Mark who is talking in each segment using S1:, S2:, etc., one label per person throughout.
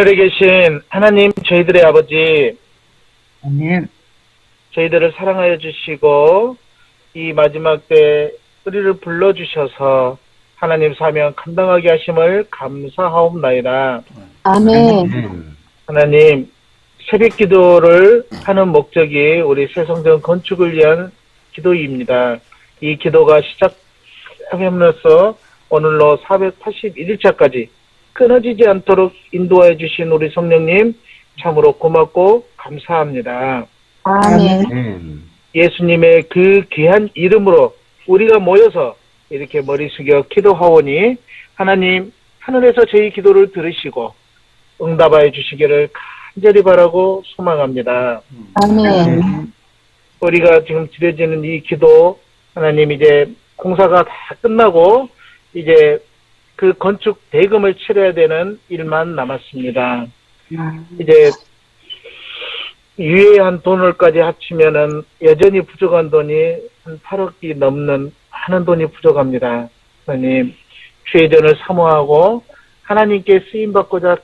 S1: 하늘에 계신 하나님, 저희들의 아버지,
S2: 아멘.
S1: 저희들을 사랑하여 주시고 이 마지막 때 우리를 불러주셔서 하나님 사명 감당하게 하심을 감사하옵나이다.
S3: 아멘.
S1: 하나님, 새벽 기도를 하는 목적이 우리 새성전 건축을 위한 기도입니다. 이 기도가 시작하면서 오늘로 481일차까지 끊어지지 않도록 인도하여 주신 우리 성령님 참으로 고맙고 감사합니다.
S3: 아멘.
S1: 예수님의 그 귀한 이름으로 우리가 모여서 이렇게 머리 숙여 기도하오니 하나님 하늘에서 저희 기도를 들으시고 응답하여 주시기를 간절히 바라고 소망합니다.
S3: 아멘.
S1: 우리가 지금 드려지는 이 기도 하나님 이제 공사가 다 끝나고 이제 그 건축 대금을 치러야 되는 일만 남았습니다. 이제 유예한 돈을까지 합치면은 여전히 부족한 돈이 한 8억이 넘는 많은 돈이 부족합니다. 하나님, 주의 전을 사모하고 하나님께 쓰임받고자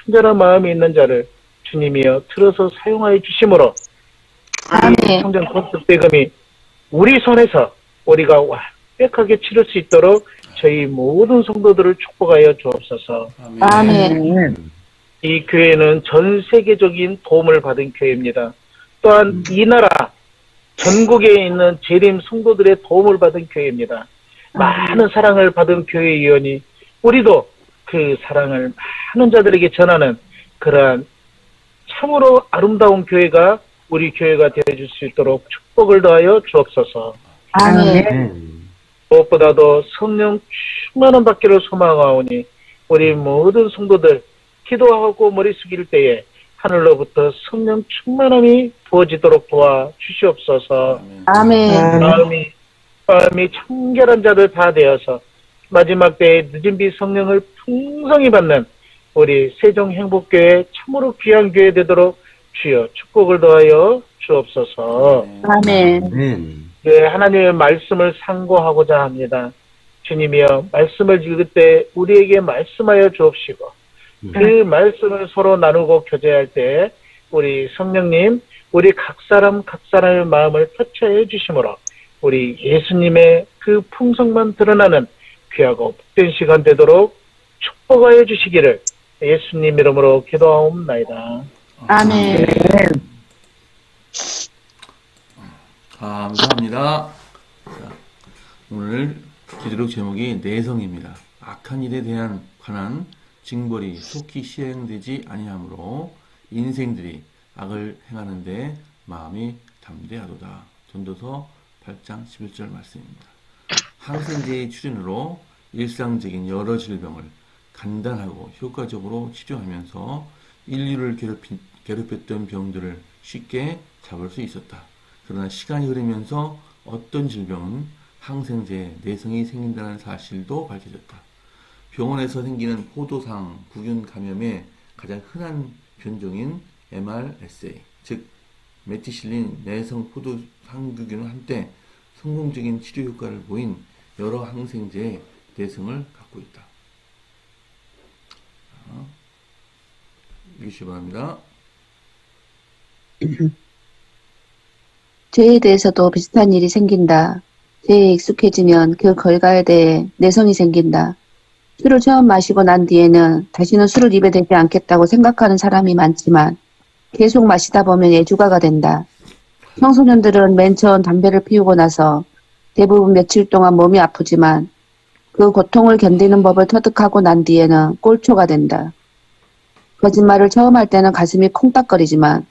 S1: 간절한 마음이 있는 자를 주님이여 틀어서 사용하여 주심으로
S3: 아멘.
S1: 성전 건축 대금이 우리 손에서 우리가 완벽하게 치를 수 있도록 저희 모든 성도들을 축복하여 주옵소서.
S3: 아멘.
S1: 이 교회는 전 세계적인 도움을 받은 교회입니다. 또한 이 나라 전국에 있는 재림 성도들의 도움을 받은 교회입니다. 많은 사랑을 받은 교회이오니 우리도 그 사랑을 많은 자들에게 전하는 그러한 참으로 아름다운 교회가 우리 교회가 되어줄 수 있도록 축복을 더하여 주옵소서.
S3: 아멘.
S1: 무엇보다도 성령 충만한 받기를 소망하오니 우리 모든 성도들 기도하고 머리 숙일 때에 하늘로부터 성령 충만함이 부어지도록 도와주시옵소서.
S3: 아멘.
S1: 마음이 청결한 자들 다 되어서 마지막 때에 늦은 비 성령을 풍성히 받는 우리 세종행복교회 참으로 귀한 교회 되도록 주여 축복을 더하여 주옵소서.
S3: 아멘.
S1: 네, 하나님의 말씀을 상고하고자 합니다. 주님이여 말씀을 읽을 때 우리에게 말씀하여 주옵시고 그 말씀을 서로 나누고 교제할 때 우리 성령님 우리 각 사람의 마음을 터치해 주심으로 우리 예수님의 그 풍성만 드러나는 귀하고 복된 시간 되도록 축복하여 주시기를 예수님 이름으로 기도하옵나이다.
S3: 아멘.
S4: 감사합니다. 자, 오늘 기도록 제목이 내성입니다. 악한 일에 대한 관한 징벌이 속히 시행되지 아니하므로 인생들이 악을 행하는데 마음이 담대하도다. 전도서 8장 11절 말씀입니다. 항생제의 출현으로 일상적인 여러 질병을 간단하고 효과적으로 치료하면서 인류를 괴롭혔던 병들을 쉽게 잡을 수 있었다. 그러나 시간이 흐르면서 어떤 질병은 항생제에 내성이 생긴다는 사실도 밝혀졌다. 병원에서 생기는 포도상 구균 감염의 가장 흔한 변종인 MRSA, 즉 메티실린 내성 포도상구균은 한때 성공적인 치료 효과를 보인 여러 항생제의 내성을 갖고 있다. 읽으시기 바랍니다.
S3: 죄에 대해서도 비슷한 일이 생긴다. 죄에 익숙해지면 그 결과에 대해 내성이 생긴다. 술을 처음 마시고 난 뒤에는 다시는 술을 입에 대지 않겠다고 생각하는 사람이 많지만 계속 마시다 보면 애주가가 된다. 청소년들은 맨 처음 담배를 피우고 나서 대부분 며칠 동안 몸이 아프지만 그 고통을 견디는 법을 터득하고 난 뒤에는 꼴초가 된다. 거짓말을 처음 할 때는 가슴이 콩닥거리지만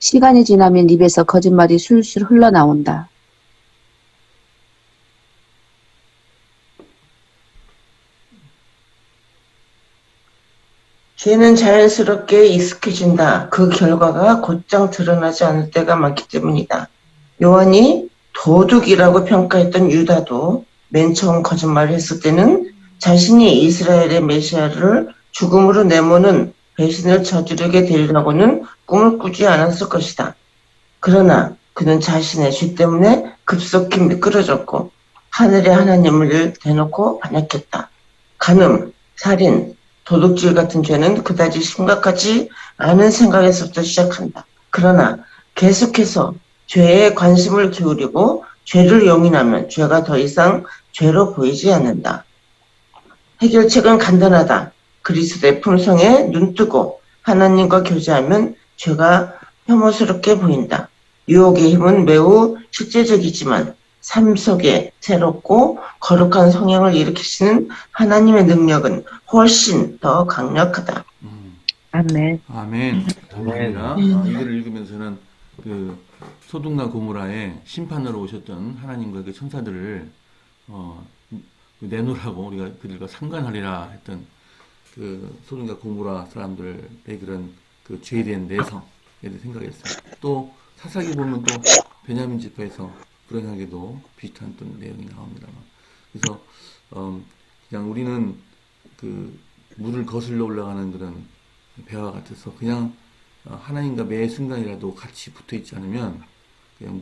S3: 시간이 지나면 입에서 거짓말이 술술 흘러나온다.
S2: 죄는 자연스럽게 익숙해진다. 그 결과가 곧장 드러나지 않을 때가 많기 때문이다. 요한이 도둑이라고 평가했던 유다도 맨 처음 거짓말을 했을 때는 자신이 이스라엘의 메시아를 죽음으로 내모는 배신을 저지르게 되리라고는 꿈을 꾸지 않았을 것이다. 그러나 그는 자신의 죄 때문에 급속히 미끄러졌고 하늘의 하나님을 대놓고 반역했다. 간음, 살인, 도둑질 같은 죄는 그다지 심각하지 않은 생각에서부터 시작한다. 그러나 계속해서 죄에 관심을 기울이고 죄를 용인하면 죄가 더 이상 죄로 보이지 않는다. 해결책은 간단하다. 그리스도의 품성에 눈뜨고 하나님과 교제하면 죄가 혐오스럽게 보인다. 유혹의 힘은 매우 실제적이지만 삶 속에 새롭고 거룩한 성향을 일으키시는 하나님의 능력은 훨씬 더 강력하다.
S3: 아멘.
S4: 아멘. 감사합니다. 이 글을 읽으면서는 그 소돔과 고모라의 심판으로 오셨던 하나님과 그 천사들을 내놓으라고 우리가 그들과 상관하리라 했던 그 소돔과 고모라 사람들의 그런 그 죄에 대한 내성에 대해 생각했어요. 또 사사기 보면 또 베냐민 지파에서 불행하게도 비슷한 또 내용이 나옵니다만, 그래서 그냥 우리는 그 물을 거슬러 올라가는 그런 배와 같아서 그냥 하나님과 매 순간이라도 같이 붙어 있지 않으면 그냥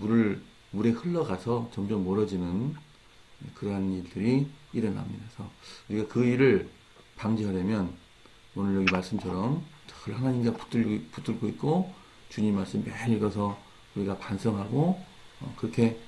S4: 물에 흘러가서 점점 멀어지는 그러한 일들이 일어납니다. 그래서 우리가 그 일을 방지하려면 오늘 여기 말씀처럼 늘 하나님과 붙들고 있고 주님 말씀 매일 읽어서 우리가 반성하고 그렇게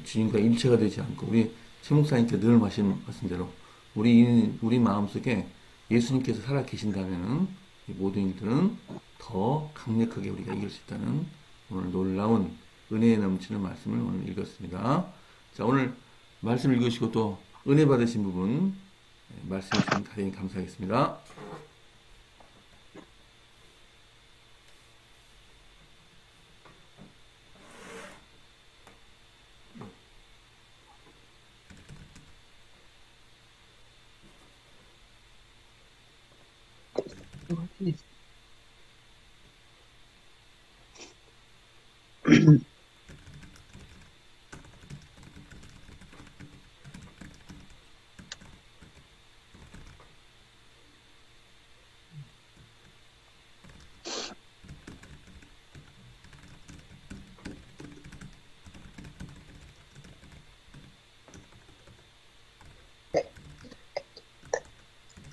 S4: 주님과 일체가 되지 않고, 우리 최 목사님께 늘 말씀대로 우리 마음속에 예수님께서 살아 계신다면은 이 모든 일들은 더 강력하게 우리가 이길 수 있다는 오늘 놀라운 은혜에 넘치는 말씀을 오늘 읽었습니다. 자, 오늘 말씀 읽으시고 또 은혜 받으신 부분 말씀해 주시면 다행히 감사하겠습니다.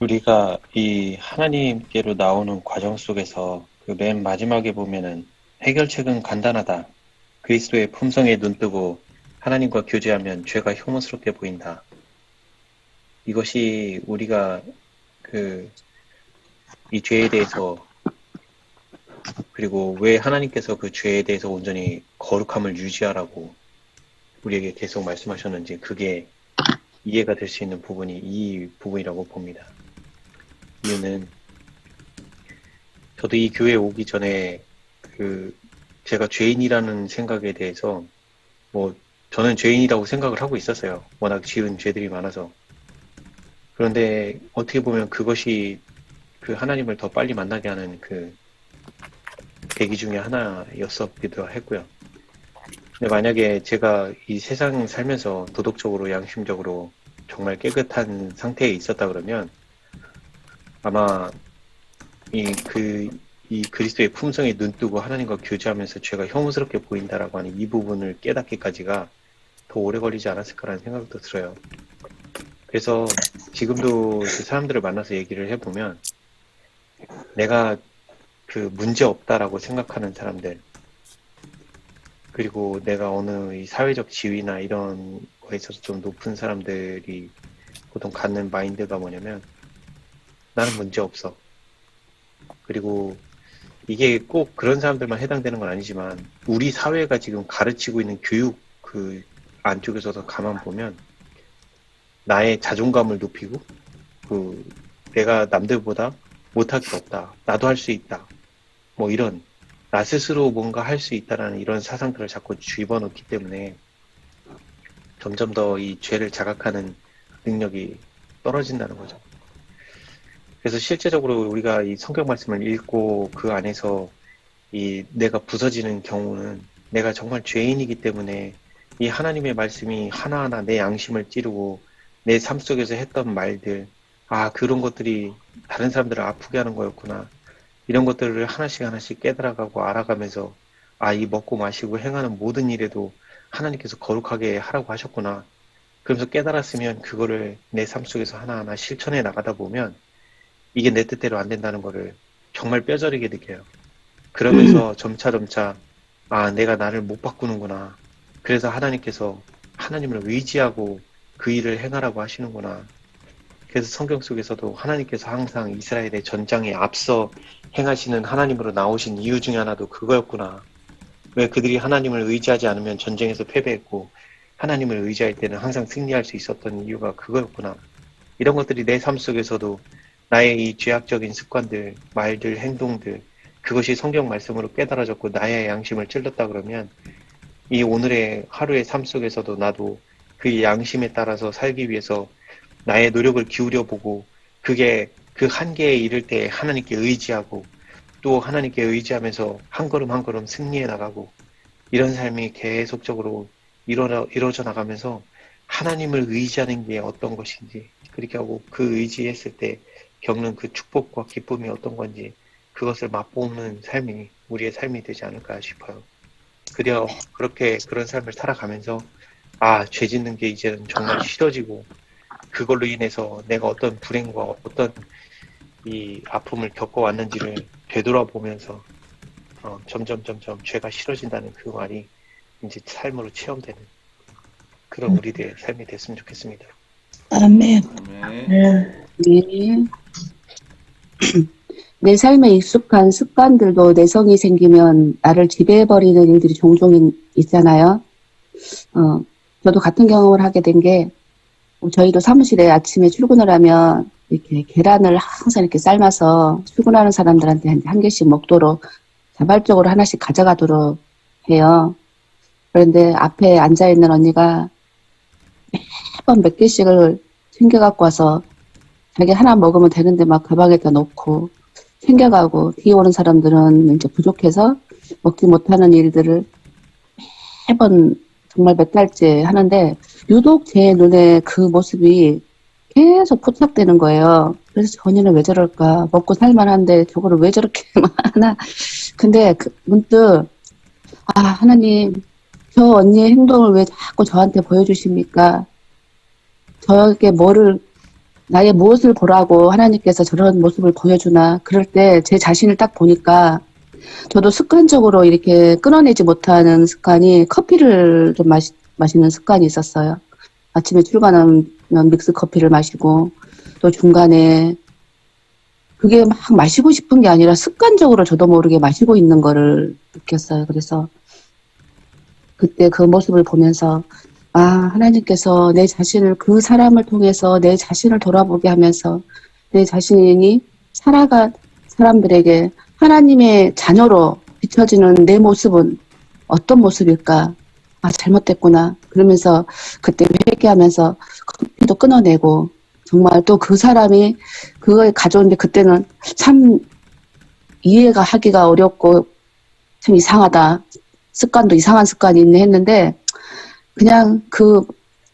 S5: 우리가 이 하나님께로 나오는 과정 속에서 그 맨 마지막에 보면은 해결책은 간단하다. 그리스도의 품성에 눈뜨고 하나님과 교제하면 죄가 혐오스럽게 보인다. 이것이 우리가 이 죄에 대해서, 그리고 왜 하나님께서 그 죄에 대해서 온전히 거룩함을 유지하라고 우리에게 계속 말씀하셨는지, 그게 이해가 될 수 있는 부분이 이 부분이라고 봅니다. 이유는 저도 이 교회에 오기 전에 제가 죄인이라는 생각에 대해서 저는 죄인이라고 생각을 하고 있었어요. 워낙 지은 죄들이 많아서. 그런데 어떻게 보면 그것이 그 하나님을 더 빨리 만나게 하는 그 계기 중에 하나였었기도 했고요. 근데 만약에 제가 이 세상 살면서 도덕적으로, 양심적으로 정말 깨끗한 상태에 있었다 그러면 아마 이 그리스도의 품성에 눈뜨고 하나님과 교제하면서 죄가 혐오스럽게 보인다라고 하는 이 부분을 깨닫기까지가 더 오래 걸리지 않았을까라는 생각도 들어요. 그래서 지금도 그 사람들을 만나서 얘기를 해보면 내가 그 문제 없다라고 생각하는 사람들, 그리고 내가 어느 이 사회적 지위나 이런 거에 있어서 좀 높은 사람들이 보통 갖는 마인드가 뭐냐면 나는 문제 없어. 그리고 이게 꼭 그런 사람들만 해당되는 건 아니지만 우리 사회가 지금 가르치고 있는 교육 그 안쪽에서도 가만 보면 나의 자존감을 높이고 내가 남들보다 못할 게 없다. 나도 할 수 있다. 이런 나 스스로 뭔가 할 수 있다라는 이런 사상들을 자꾸 집어넣기 때문에 점점 더 이 죄를 자각하는 능력이 떨어진다는 거죠. 그래서 실제적으로 우리가 이 성경 말씀을 읽고 그 안에서 내가 부서지는 경우는 내가 정말 죄인이기 때문에 이 하나님의 말씀이 하나하나 내 양심을 찌르고 내 삶 속에서 했던 말들, 그런 것들이 다른 사람들을 아프게 하는 거였구나. 이런 것들을 하나씩 깨달아가고 알아가면서 이 먹고 마시고 행하는 모든 일에도 하나님께서 거룩하게 하라고 하셨구나. 그러면서 깨달았으면 그거를 내 삶 속에서 하나하나 실천해 나가다 보면 이게 내 뜻대로 안 된다는 거를 정말 뼈저리게 느껴요. 그러면서 점차 아, 내가 나를 못 바꾸는구나. 그래서 하나님께서 하나님을 의지하고 그 일을 행하라고 하시는구나. 그래서 성경 속에서도 하나님께서 항상 이스라엘의 전장에 앞서 행하시는 하나님으로 나오신 이유 중에 하나도 그거였구나. 왜 그들이 하나님을 의지하지 않으면 전쟁에서 패배했고 하나님을 의지할 때는 항상 승리할 수 있었던 이유가 그거였구나. 이런 것들이 내 삶 속에서도 나의 이 죄악적인 습관들, 말들, 행동들, 그것이 성경 말씀으로 깨달아졌고 나의 양심을 찔렀다 그러면 이 오늘의 하루의 삶 속에서도 나도 그 양심에 따라서 살기 위해서 나의 노력을 기울여 보고 그게 그 한계에 이를 때 하나님께 의지하고 또 하나님께 의지하면서 한 걸음 한 걸음 승리해 나가고 이런 삶이 계속적으로 이루어져 나가면서 하나님을 의지하는 게 어떤 것인지 그렇게 하고 그 의지했을 때 겪는 그 축복과 기쁨이 어떤 건지 그것을 맛보는 삶이 우리의 삶이 되지 않을까 싶어요. 그려 그렇게 그런 삶을 살아가면서 아, 죄 짓는 게 이제는 정말 싫어지고 그걸로 인해서 내가 어떤 불행과 어떤 이 아픔을 겪어왔는지를 되돌아보면서 점점 죄가 싫어진다는 그 말이 이제 삶으로 체험되는 그런 우리들의 삶이 됐으면 좋겠습니다.
S6: 아멘.
S4: 아멘.
S3: 네. 내 삶에 익숙한 습관들도 내성이 생기면 나를 지배해버리는 일들이 종종 있잖아요. 저도 같은 경험을 하게 된 게, 저희도 사무실에 아침에 출근을 하면 이렇게 계란을 항상 이렇게 삶아서 출근하는 사람들한테 한 개씩 먹도록 자발적으로 하나씩 가져가도록 해요. 그런데 앞에 앉아있는 언니가 매번 몇 개씩을 챙겨갖고 와서 자기 하나 먹으면 되는데 막 가방에다 넣고 챙겨가고 뒤에 오는 사람들은 이제 부족해서 먹지 못하는 일들을 매번 정말 몇 달째 하는데 유독 제 눈에 그 모습이 계속 포착되는 거예요. 그래서 저 언니는 왜 저럴까? 먹고 살만한데 저거를 왜 저렇게 하나? 근데 문득 아 하나님 저 언니의 행동을 왜 자꾸 저한테 보여주십니까? 저에게 나의 무엇을 보라고 하나님께서 저런 모습을 보여주나. 그럴 때 제 자신을 딱 보니까 저도 습관적으로 이렇게 끊어내지 못하는 습관이 커피를 좀 마시는 습관이 있었어요. 아침에 출근하면 믹스 커피를 마시고 또 중간에 그게 막 마시고 싶은 게 아니라 습관적으로 저도 모르게 마시고 있는 거를 느꼈어요. 그래서 그때 그 모습을 보면서 아, 하나님께서 내 자신을 그 사람을 통해서 내 자신을 돌아보게 하면서 내 자신이 살아간 사람들에게 하나님의 자녀로 비춰지는 내 모습은 어떤 모습일까? 아, 잘못됐구나. 그러면서 그때 회개하면서 커피도 끊어내고 정말 또 그 사람이 그걸 가져오는데 그때는 참 이해가 하기가 어렵고 참 이상하다. 습관도 이상한 습관이 있네 했는데 그냥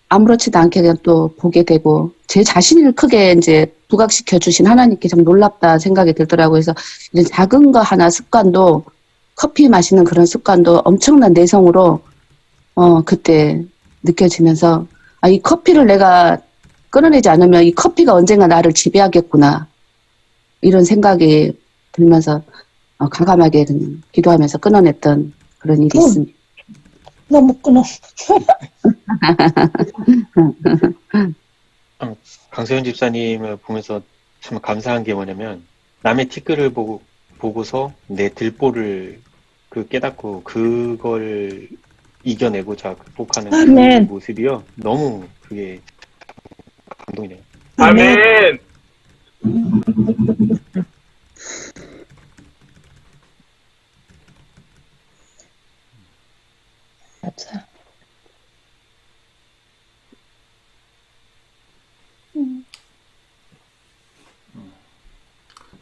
S3: 아무렇지도 않게 그냥 또 보게 되고 제 자신을 크게 이제 부각시켜 주신 하나님께 참 놀랍다 생각이 들더라고요. 그래서 이런 작은 거 하나 습관도 커피 마시는 그런 습관도 엄청난 내성으로 그때 느껴지면서 아, 이 커피를 내가 끊어내지 않으면 이 커피가 언젠가 나를 지배하겠구나 이런 생각이 들면서 과감하게 기도하면서 끊어냈던 그런 일이 있습니다.
S6: 너무 끊어.
S5: 강소연 집사님을 보면서 참 감사한 게 뭐냐면 남의 티끌을 보고서 내 들보를 깨닫고 그걸 이겨내고자 극복하는
S6: 아멘.
S5: 그 모습이요. 너무 그게 감동이네요.
S1: 아멘.
S6: 맞아.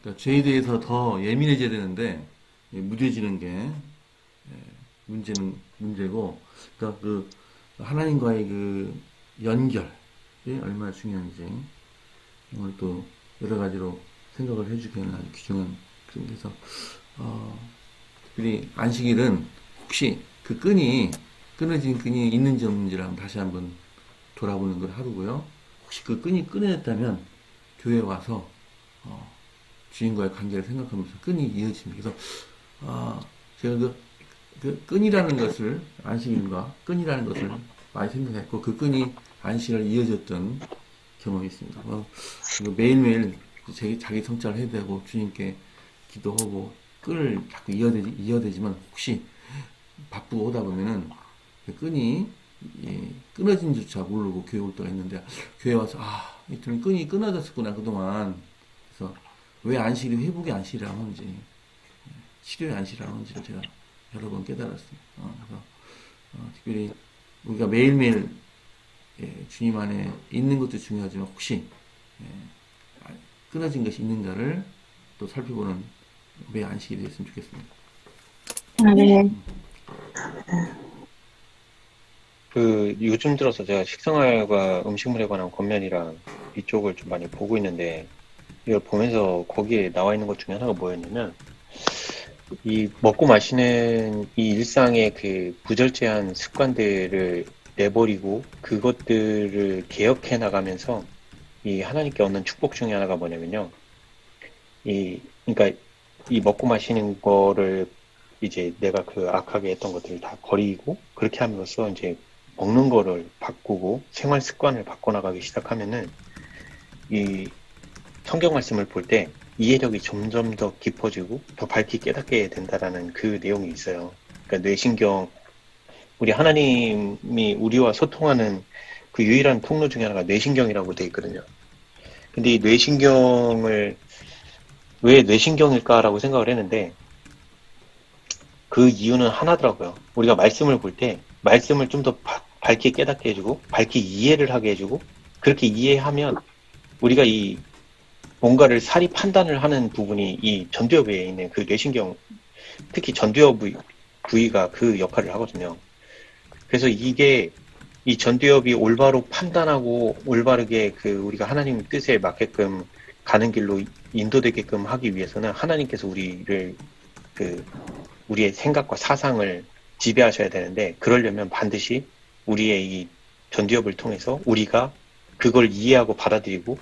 S4: 그러니까 죄에 대해서 더 예민해져야 되는데 무뎌지는 게 문제고, 그러니까 그 하나님과의 그 연결이 얼마나 중요한지 오늘 또 여러 가지로 생각을 해주게 하는 아주 귀중한 그래서 특별히 안식일은 혹시 그 끊어진 끈이 있는지 없는지를 다시 한번 돌아보는 걸 하루고요. 혹시 그 끈이 끊어졌다면 교회 와서 주인과의 관계를 생각하면서 끈이 이어집니다. 그래서 제가 그 끈이라는 것을 안식일과 끈이라는 것을 많이 생각했고 그 끈이 안식을 이어졌던 경험이 있습니다. 매일매일 자기 성찰을 해야 되고 주님께 기도하고 끈을 자꾸 이어대지만 혹시 바쁘고 오다 보면은 그 끈이 끊어진 줄조차 모르고 교회 올 때가 있는데 교회 와서 이틀 끈이 끊어졌었구나 그동안. 그래서 왜 안식일이 회복의 안식이라고 하는지 치료의 안식이라고 하는지를 제가 여러 번 깨달았습니다. 그래서 특별히 우리가 매일매일 주님 안에 있는 것도 중요하지만 혹시 끊어진 것이 있는가를 또 살펴보는 매 안식이 되었으면 좋겠습니다.
S3: 네.
S5: 요즘 들어서 제가 식생활과 음식물에 관한 권면이랑 이쪽을 좀 많이 보고 있는데, 이걸 보면서 거기에 나와 있는 것 중에 하나가 뭐였냐면, 이 먹고 마시는 이 일상의 그 부절제한 습관들을 내버리고 그것들을 개혁해 나가면서 이 하나님께 얻는 축복 중에 하나가 뭐냐면요. 그러니까 이 먹고 마시는 거를 이제 내가 그 악하게 했던 것들을 다 버리고 그렇게 함으로써 이제 먹는 거를 바꾸고 생활 습관을 바꿔나가기 시작하면은 이 성경 말씀을 볼 때 이해력이 점점 더 깊어지고 더 밝게 깨닫게 된다라는 그 내용이 있어요. 그러니까 뇌신경, 우리 하나님이 우리와 소통하는 그 유일한 통로 중에 하나가 뇌신경이라고 돼 있거든요. 근데 이 뇌신경을 왜 뇌신경일까라고 생각을 했는데 그 이유는 하나더라고요. 우리가 말씀을 볼 때 말씀을 좀 더 밝게 깨닫게 해주고 밝게 이해를 하게 해주고 그렇게 이해하면 우리가 이 뭔가를 사리 판단을 하는 부분이 이 전두엽에 있는 그 뇌신경, 특히 전두엽 부위가 그 역할을 하거든요. 그래서 이게 이 전두엽이 올바로 판단하고 올바르게 그 우리가 하나님 뜻에 맞게끔 가는 길로 인도되게끔 하기 위해서는 하나님께서 우리를 우리의 생각과 사상을 지배하셔야 되는데, 그러려면 반드시 우리의 이 전두엽을 통해서 우리가 그걸 이해하고 받아들이고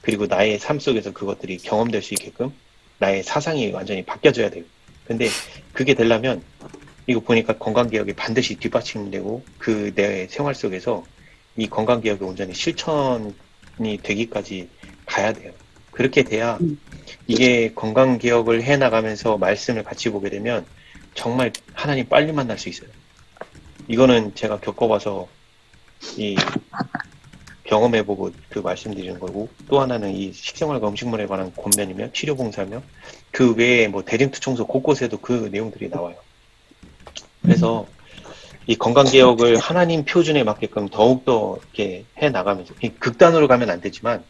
S5: 그리고 나의 삶 속에서 그것들이 경험될 수 있게끔 나의 사상이 완전히 바뀌어져야 돼요. 근데 그게 되려면 이거 보니까 건강개혁이 반드시 뒷받침되고 그 내 생활 속에서 이 건강개혁이 온전히 실천이 되기까지 가야 돼요. 그렇게 돼야 이게 건강개혁을 해나가면서 말씀을 같이 보게 되면 정말 하나님 빨리 만날 수 있어요. 이거는 제가 겪어봐서 이 경험해보고 그 말씀드리는 거고, 또 하나는 이 식생활과 음식물에 관한 권면이며 치료봉사며 그 외에 뭐 대림투 청소 곳곳에도 그 내용들이 나와요. 그래서 이 건강개혁을 하나님 표준에 맞게끔 더욱더 이렇게 해나가면서, 극단으로 가면 안 되지만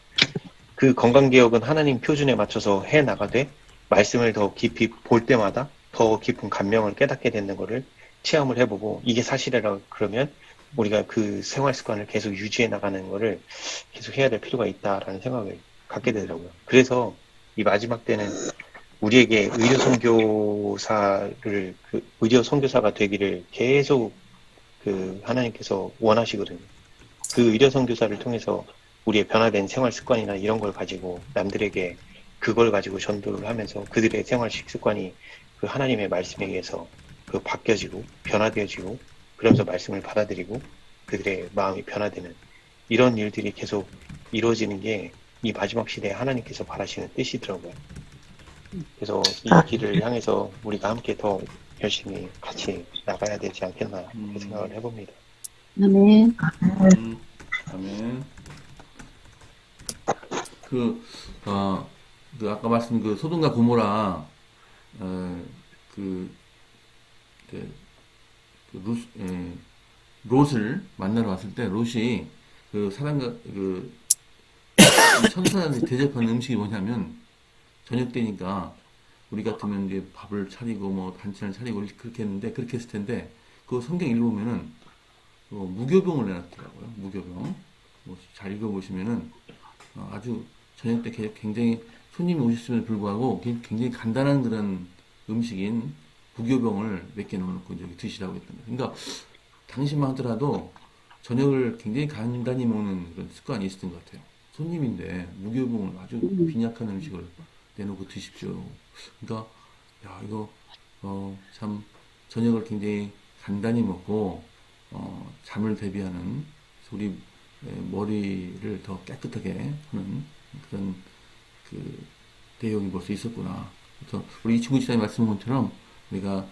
S5: 그 건강개혁은 하나님 표준에 맞춰서 해나가되 말씀을 더 깊이 볼 때마다 더 깊은 감명을 깨닫게 되는 거를 체험을 해보고, 이게 사실이라 그러면 우리가 그 생활 습관을 계속 유지해 나가는 거를 계속 해야 될 필요가 있다라는 생각을 갖게 되더라고요. 그래서 이 마지막 때는 우리에게 의료 선교사가 되기를 계속 하나님께서 원하시거든요. 그 의료 선교사를 통해서 우리의 변화된 생활 습관이나 이런 걸 가지고 남들에게 그걸 가지고 전도를 하면서 그들의 생활 습관이 그 하나님의 말씀에 의해서 바뀌어지고 변화되어지고, 그러면서 말씀을 받아들이고 그들의 마음이 변화되는 이런 일들이 계속 이루어지는 게 이 마지막 시대에 하나님께서 바라시는 뜻이더라고요. 그래서 이 길을 향해서 우리가 함께 더 열심히 같이 나가야 되지 않겠나 그렇게 생각을 해봅니다.
S3: 아멘.
S4: 아멘. 아까 말씀 소돔과 고모라, 롯을 만나러 왔을 때 롯이 사람과 천사한테 대접하는 음식이 뭐냐면, 저녁 때니까 우리 같으면 이제 밥을 차리고 뭐 반찬을 차리고 그렇게 했는데, 그렇게 했을 텐데 그 성경 읽어보면은 무교병을 내놨더라고요. 무교병. 잘 읽어보시면은 아주 저녁 때 굉장히 손님이 오셨음에도 불구하고 굉장히 간단한 그런 음식인 무교병을 몇 개 넣어놓고 이제 드시라고 했던 거예요. 그러니까 당신만 하더라도 저녁을 굉장히 간단히 먹는 그런 습관이 있었던 것 같아요. 손님인데 무교병을 아주 빈약한 음식을 내놓고 드십시오. 그러니까 야 이거 참 저녁을 굉장히 간단히 먹고 잠을 대비하는 우리 머리를 더 깨끗하게 하는 그런 그 내용이 벌써 있었구나. 그래서 우리 이충구 지사님 말씀한 것처럼 우리가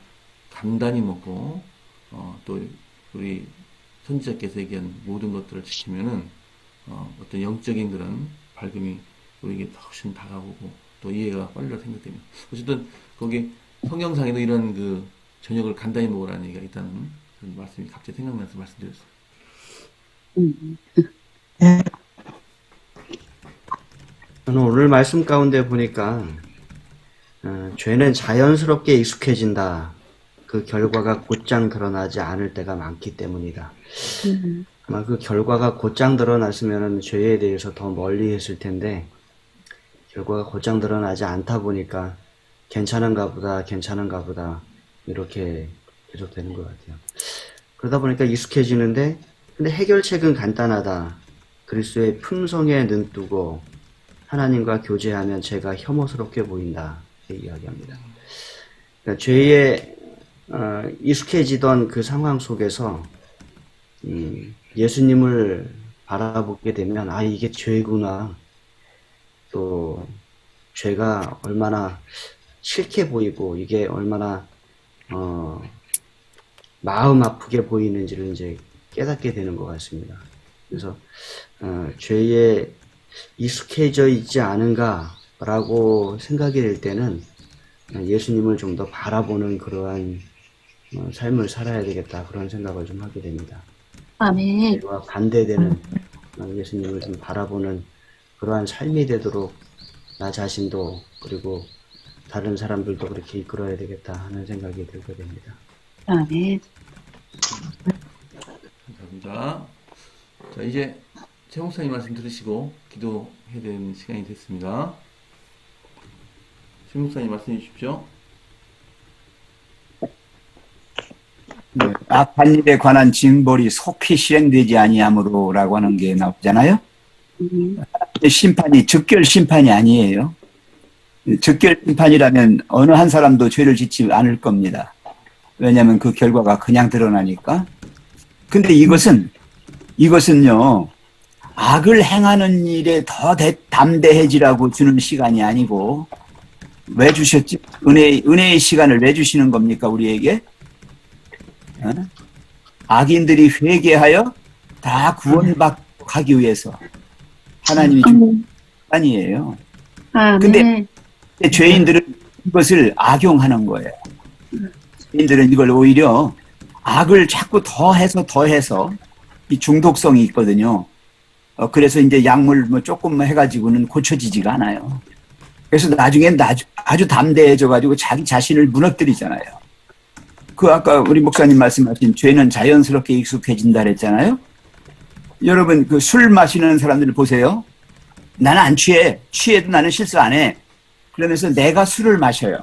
S4: 간단히 먹고 또 우리 선지자께서 얘기한 모든 것들을 지키면은 어떤 영적인 그런 밝음이 우리에게 훨씬 다가오고 또 이해가 빨리 생각됩니다. 어쨌든 거기 성경상에도 이런 그 저녁을 간단히 먹으라는 얘기가 있다는 그런 말씀이 갑자기 생각나서 말씀드렸어요.
S7: 저는 오늘 말씀 가운데 보니까 죄는 자연스럽게 익숙해진다. 그 결과가 곧장 드러나지 않을 때가 많기 때문이다. 아마 그 결과가 곧장 드러났으면 죄에 대해서 더 멀리 했을 텐데 결과가 곧장 드러나지 않다 보니까 괜찮은가 보다 이렇게 계속 되는 것 같아요. 그러다 보니까 익숙해지는데 근데 해결책은 간단하다. 그리스도의 품성에 눈뜨고 하나님과 교제하면 죄가 혐오스럽게 보인다. 이렇게 이야기합니다. 그러니까 죄에 익숙해지던 그 상황 속에서 예수님을 바라보게 되면 아 이게 죄구나. 또 죄가 얼마나 싫게 보이고 이게 얼마나 마음 아프게 보이는지를 이제 깨닫게 되는 것 같습니다. 그래서 죄에 익숙해져 있지 않은가라고 생각이 될 때는 예수님을 좀 더 바라보는 그러한 삶을 살아야 되겠다 그런 생각을 좀 하게 됩니다.
S3: 아멘.
S7: 죄와 반대되는 예수님을 좀 바라보는 그러한 삶이 되도록 나 자신도 그리고 다른 사람들도 그렇게 이끌어야 되겠다 하는 생각이 들게 됩니다.
S3: 아멘.
S4: 감사합니다. 자, 이제 최 목사님 말씀 들으시고 기도해야 되는 시간이 됐습니다. 최 목사님 말씀해 주십시오.
S8: 네, 악한 일에 관한 징벌이 속히 실행되지 아니하므로라고 하는 게 나오잖아요. 심판이 즉결 심판이 아니에요. 즉결 심판이라면 어느 한 사람도 죄를 짓지 않을 겁니다. 왜냐하면 그 결과가 그냥 드러나니까. 근데 이것은요 악을 행하는 일에 더 담대해지라고 주는 시간이 아니고 왜 주셨지? 은혜의 시간을 왜 주시는 겁니까 우리에게? 악인들이 회개하여 다 구원받기 위해서 하나님이 준 시간이에요. 근데 죄인들은 이것을 악용하는 거예요. 죄인들은 이걸 오히려 악을 자꾸 더해서 이 중독성이 있거든요. 그래서 이제 약물 뭐 조금 해가지고는 고쳐지지가 않아요. 그래서 나중엔 아주 담대해져가지고 자기 자신을 무너뜨리잖아요. 그 아까 우리 목사님 말씀하신 죄는 자연스럽게 익숙해진다 그랬잖아요. 여러분 그 술 마시는 사람들 보세요. 나는 안 취해. 취해도 나는 실수 안 해. 그러면서 내가 술을 마셔요.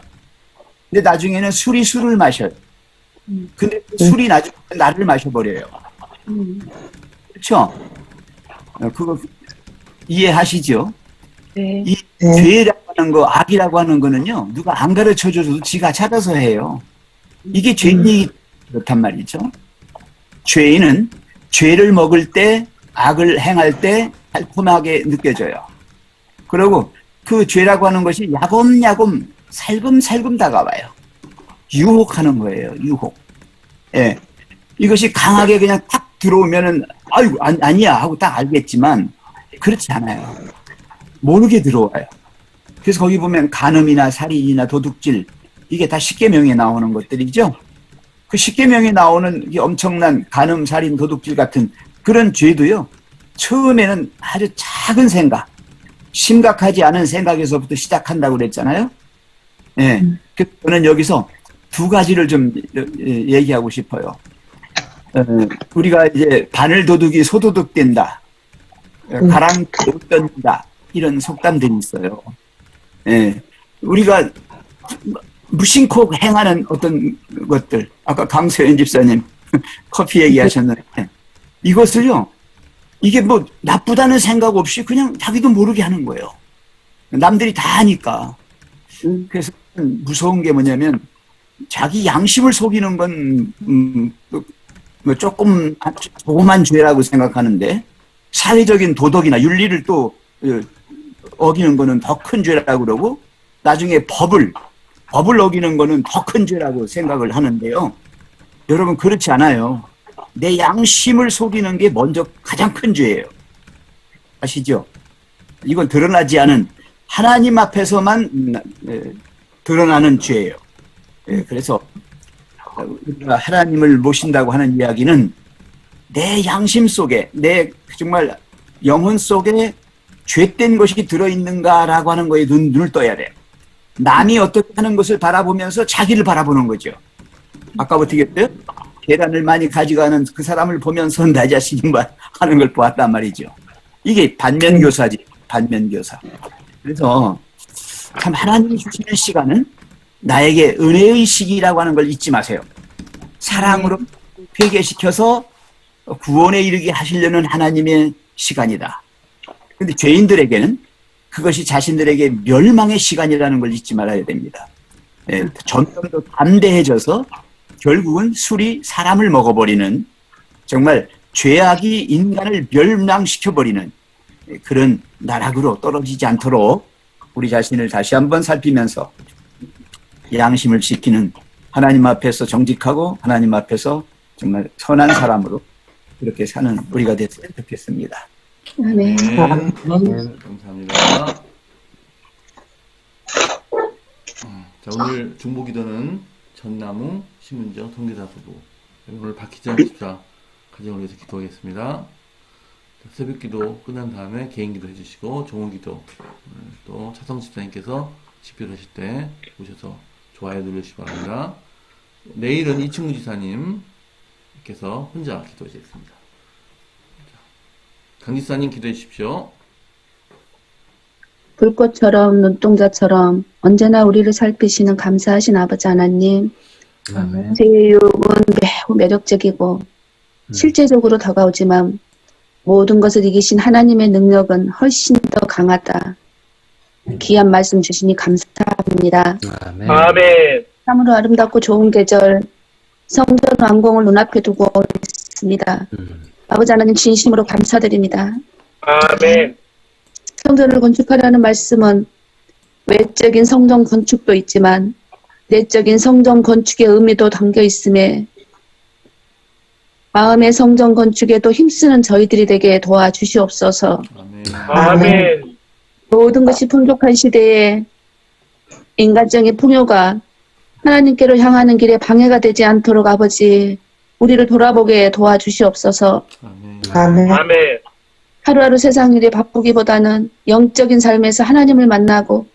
S8: 근데 나중에는 술이 술을 마셔요. 근데 그 술이 나중에 나를 마셔버려요. 그렇죠? 그거 이해하시죠?
S6: 네.
S8: 이 죄라고 하는 거, 악이라고 하는 거는요, 누가 안 가르쳐줘도 지가 찾아서 해요. 이게 죄인이 그렇단 말이죠. 죄인은 죄를 먹을 때, 악을 행할 때 달콤하게 느껴져요. 그리고 그 죄라고 하는 것이 야금야금 살금살금 다가와요. 유혹하는 거예요, 유혹. 예. 이것이 강하게 그냥 탁 들어오면은, 아이고, 아니야 하고 딱 알겠지만, 그렇지 않아요. 모르게 들어와요. 그래서 거기 보면 간음이나 살인이나 도둑질, 이게 다 십계명에 나오는 것들이죠. 그 십계명에 나오는 이 엄청난 간음, 살인, 도둑질 같은 그런 죄도요. 처음에는 아주 작은 생각, 심각하지 않은 생각에서부터 시작한다고 그랬잖아요. 예. 그래서 저는 여기서 두 가지를 좀 얘기하고 싶어요. 우리가 이제 바늘 도둑이 소도둑 된다. 가랑 못 던진다. 이런 속담들이 있어요. 예. 우리가 무심코 행하는 어떤 것들, 아까 강소연 집사님 커피 얘기하셨는데, 이것을요, 이게 뭐 나쁘다는 생각 없이 그냥 자기도 모르게 하는 거예요. 남들이 다 하니까. 그래서 무서운 게 뭐냐면 자기 양심을 속이는 건 뭐 조그만 죄라고 생각하는데 사회적인 도덕이나 윤리를 또 어기는 거는 더 큰 죄라고 그러고 나중에 법을 어기는 거는 더 큰 죄라고 생각을 하는데요. 여러분 그렇지 않아요. 내 양심을 속이는 게 먼저 가장 큰 죄예요. 아시죠? 이건 드러나지 않은 하나님 앞에서만 드러나는 죄예요. 그래서 우리가 하나님을 모신다고 하는 이야기는 내 양심 속에 내 정말 영혼 속에 죄된 것이 들어있는가라고 하는 거에 눈을 떠야 돼요. 남이 어떻게 하는 것을 바라보면서 자기를 바라보는 거죠. 아까 어떻게 했어요? 계란을 많이 가져가는 그 사람을 보면서 나 자신이 하는 걸 보았단 말이죠. 이게 반면교사지, 반면교사. 그래서 참 하나님이 주시는 시간은 나에게 은혜의 시기라고 하는 걸 잊지 마세요. 사랑으로 회개시켜서 구원에 이르게 하시려는 하나님의 시간이다. 근데 죄인들에게는 그것이 자신들에게 멸망의 시간이라는 걸 잊지 말아야 됩니다. 점점 더 담대해져서 결국은 술이 사람을 먹어버리는 정말 죄악이 인간을 멸망시켜버리는 그런 나락으로 떨어지지 않도록 우리 자신을 다시 한번 살피면서 양심을 지키는 하나님 앞에서 정직하고 하나님 앞에서 정말 선한 사람으로 그렇게 사는 우리가 됐으면 좋겠습니다.
S3: 네.
S4: 감사합니다. 자, 오늘 중보기도는 전나무, 심은정, 통계사 부부, 오늘 박희정 집사 가정을 위해서 기도하겠습니다. 자, 새벽기도 끝난 다음에 개인기도 해주시고 종호기도 또 차성 집사님께서 집필하실 때 오셔서 좋아요 누르시기 바랍니다. 내일은 이충무 지사님께서 혼자 기도해 주시겠습니다. 강 지사님 기도해 주십시오.
S3: 불꽃처럼 눈동자처럼 언제나 우리를 살피시는 감사하신 아버지 하나님, 제 유혹은 매우 매력적이고 실제적으로 다가오지만 모든 것을 이기신 하나님의 능력은 훨씬 더 강하다. 귀한 말씀 주시니 감사합니다.
S1: 아멘.
S3: 참으로 아름답고 좋은 계절, 성전 완공을 눈앞에 두고 있습니다. 아버지 하나님 진심으로 감사드립니다.
S1: 아멘.
S3: 성전을 건축하라는 말씀은 외적인 성전 건축도 있지만 내적인 성전 건축의 의미도 담겨 있음에 마음의 성전 건축에도 힘쓰는 저희들이 되게 도와주시옵소서.
S4: 아멘.
S1: 아멘.
S3: 모든 것이 풍족한 시대에 인간적인 풍요가 하나님께로 향하는 길에 방해가 되지 않도록 아버지 우리를 돌아보게 도와주시옵소서.
S4: 아멘.
S1: 아멘.
S3: 하루하루 세상 일이 바쁘기보다는 영적인 삶에서 하나님을 만나고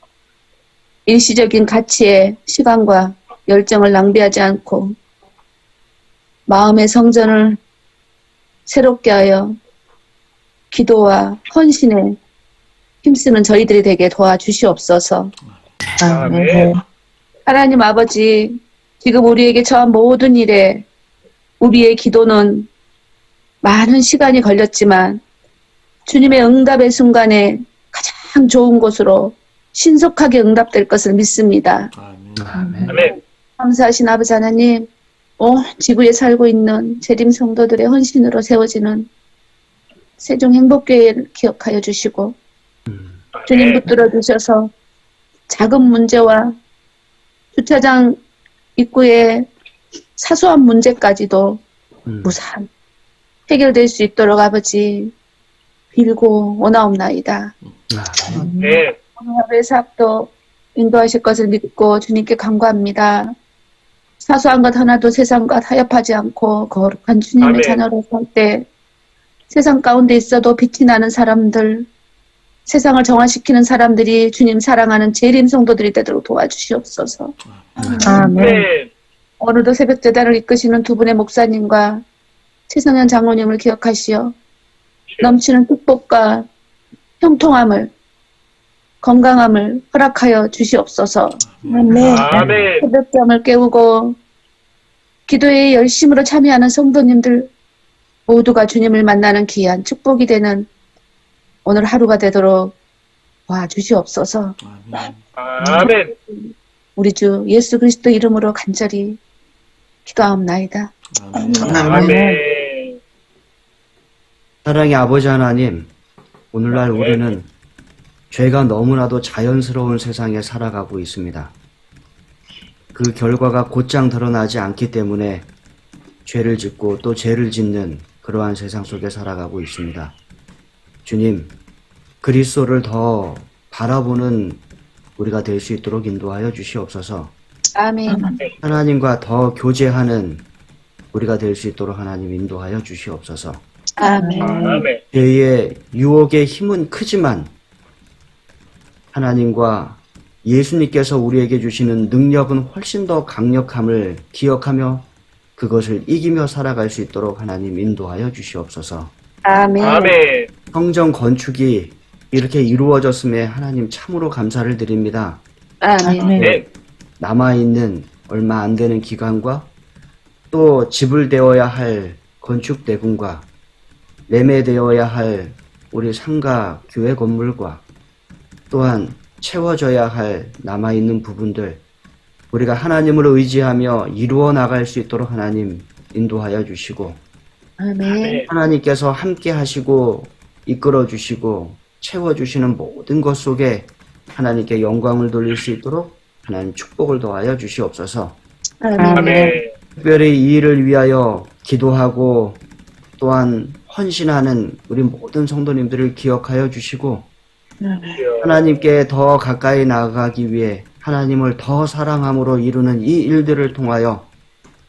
S3: 일시적인 가치에 시간과 열정을 낭비하지 않고 마음의 성전을 새롭게 하여 기도와 헌신에 힘쓰는 저희들이 되게 도와주시옵소서.
S1: 아멘.
S3: 하나님 아버지, 지금 우리에게 처한 모든 일에 우리의 기도는 많은 시간이 걸렸지만 주님의 응답의 순간에 가장 좋은 곳으로 신속하게 응답될 것을 믿습니다.
S4: 아멘.
S1: 아멘.
S3: 감사하신 아버지 하나님, 온 지구에 살고 있는 재림 성도들의 헌신으로 세워지는 세종 행복교회를 기억하여 주시고 주님 붙들어 주셔서 작은 문제와 주차장 입구의 사소한 문제까지도 무사히 해결될 수 있도록 아버지 빌고 원하옵나이다.
S1: 네.
S3: 오늘 하루의 사업도 인도하실 것을 믿고 주님께 간구합니다. 사소한 것 하나도 세상과 타협하지 않고 거룩한 주님의
S1: 아멘.
S3: 자녀로 살 때 세상 가운데 있어도 빛이 나는 사람들, 세상을 정화시키는 사람들이 주님 사랑하는 재림 성도들이 되도록 도와주시옵소서.
S1: 아멘.
S3: 오늘도 새벽 제단을 이끄시는 두 분의 목사님과 최성현 장로님을 기억하시어 넘치는 축복과 형통함을 건강함을 허락하여 주시옵소서.
S1: 아멘.
S3: 새벽잠을 깨우고 기도에 열심으로 참여하는 성도님들 모두가 주님을 만나는 귀한 축복이 되는 오늘 하루가 되도록 와 주시옵소서.
S4: 아멘.
S1: 아멘.
S3: 우리 주 예수 그리스도 이름으로 간절히 기도하옵나이다.
S4: 아멘.
S1: 아멘.
S7: 사랑의 아버지 하나님, 오늘날
S1: 아멘.
S7: 우리는 죄가 너무나도 자연스러운 세상에 살아가고 있습니다. 그 결과가 곧장 드러나지 않기 때문에 죄를 짓고 또 죄를 짓는 그러한 세상 속에 살아가고 있습니다. 주님, 그리스도를 더 바라보는 우리가 될 수 있도록 인도하여 주시옵소서.
S3: 아멘.
S7: 하나님과 더 교제하는 우리가 될 수 있도록 하나님 인도하여 주시옵소서.
S3: 아멘.
S1: 아멘.
S7: 죄의 유혹의 힘은 크지만 하나님과 예수님께서 우리에게 주시는 능력은 훨씬 더 강력함을 기억하며 그것을 이기며 살아갈 수 있도록 하나님 인도하여 주시옵소서.
S3: 아멘.
S1: 아멘.
S7: 성전 건축이 이렇게 이루어졌음에 하나님 참으로 감사를 드립니다.
S3: 아멘.
S1: 아멘.
S7: 남아있는 얼마 안 되는 기간과 또 지불되어야 할 건축 대금과 매매되어야 할 우리 상가 교회 건물과 또한 채워져야 할 남아있는 부분들 우리가 하나님을 의지하며 이루어 나갈 수 있도록 하나님 인도하여 주시고
S3: 아멘.
S7: 하나님께서 함께 하시고 이끌어 주시고 채워주시는 모든 것 속에 하나님께 영광을 돌릴 수 있도록 하나님 축복을 더하여 주시옵소서.
S3: 아멘.
S1: 아멘.
S7: 특별히 이 일을 위하여 기도하고 또한 헌신하는 우리 모든 성도님들을 기억하여 주시고 하나님께 더 가까이 나아가기 위해 하나님을 더 사랑함으로 이루는 이 일들을 통하여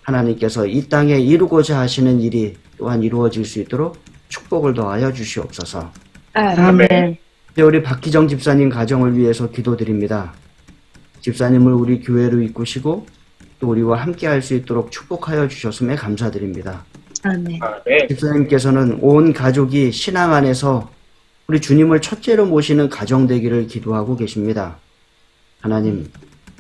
S7: 하나님께서 이 땅에 이루고자 하시는 일이 또한 이루어질 수 있도록 축복을 더하여 주시옵소서.
S3: 아멘.
S7: 이제 우리 박희정 집사님 가정을 위해서 기도드립니다. 집사님을 우리 교회로 이끄시고 또 우리와 함께 할 수 있도록 축복하여 주셨음에 감사드립니다.
S3: 아멘.
S1: 아멘.
S7: 집사님께서는 온 가족이 신앙 안에서 우리 주님을 첫째로 모시는 가정 되기를 기도하고 계십니다. 하나님,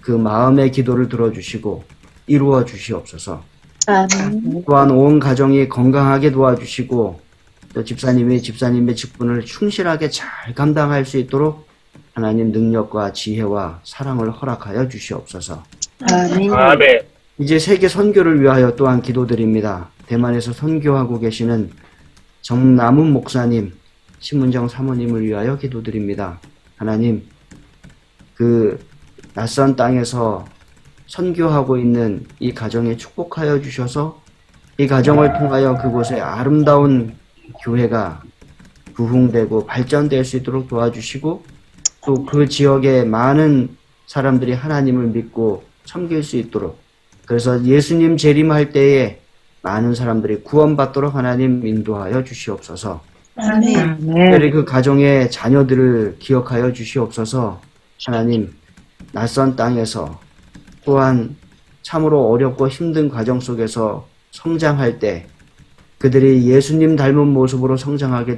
S7: 그 마음의 기도를 들어주시고 이루어 주시옵소서.
S3: 아멘.
S7: 또한 온 가정이 건강하게 도와주시고 또 집사님의 직분을 충실하게 잘 감당할 수 있도록 하나님 능력과 지혜와 사랑을 허락하여 주시옵소서.
S3: 아멘.
S1: 아멘.
S7: 이제 세계 선교를 위하여 또한 기도드립니다. 대만에서 선교하고 계시는 정남은 목사님, 신문정 사모님을 위하여 기도드립니다. 하나님, 그 낯선 땅에서 선교하고 있는 이 가정에 축복하여 주셔서 이 가정을 통하여 그곳에 아름다운 교회가 부흥되고 발전될 수 있도록 도와주시고 또 그 지역에 많은 사람들이 하나님을 믿고 섬길 수 있도록 그래서 예수님 재림할 때에 많은 사람들이 구원받도록 하나님 인도하여 주시옵소서.
S3: 아멘.
S7: 특별히 그 가정의 자녀들을 기억하여 주시옵소서. 하나님, 낯선 땅에서 또한 참으로 어렵고 힘든 과정 속에서 성장할 때 그들이 예수님 닮은 모습으로 성장하게